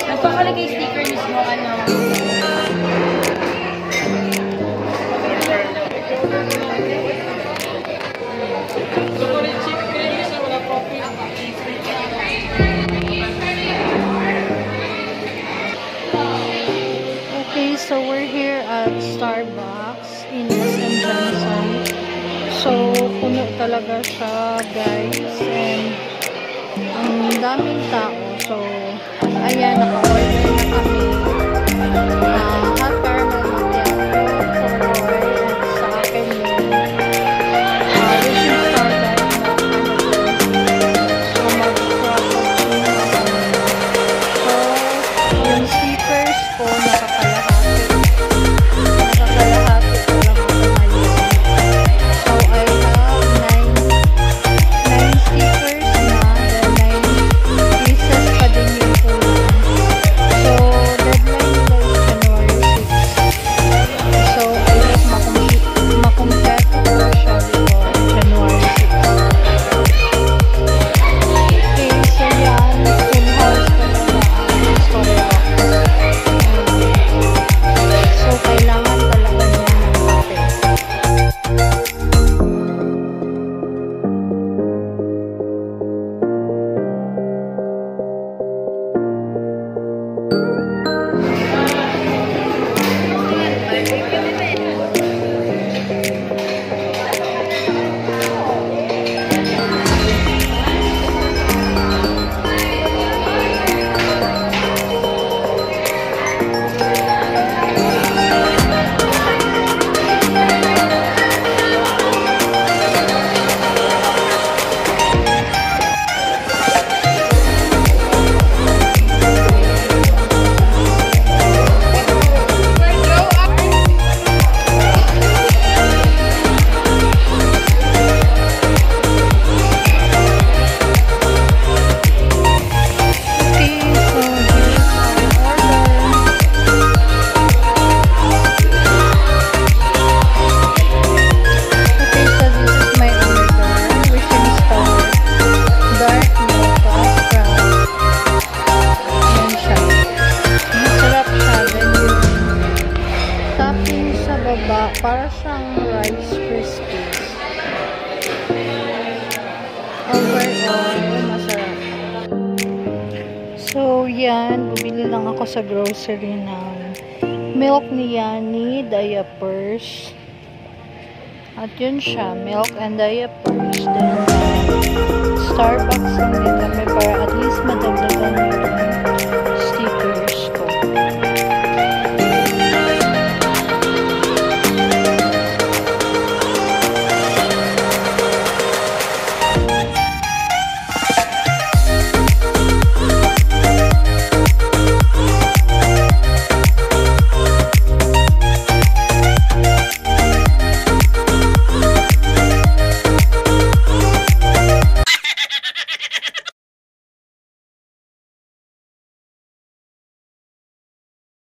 Nagpakalagay sticker mismo, ano. Okay, so we're here at Starbucks in SM Johnson. So, puno talaga siya, guys. And, ang daming tao. So, ayan, naka-order na kami. Hot caramel macchiato for Roy. At sa akin yung Wishing Star Diet na so, mag-frappuccino na kami. So, yung stickers ko nakakalahati ko lang ako ngayon. So, I have 9 stickers na, then 9 pieces pa din yung kulang. So, deadline nila is January 6. So, I hope makumpleto ko siya before January 6. Okay, so yan, full house talaga ang Starbucks. So, kailangan talaga niya ng kape. Para siyang Rice Krispies. Overall, masarap. So, yan. Bumili lang ako sa grocery ng milk ni Yani, diapers. At yun siya, milk and diapers. Then, Starbucks lang din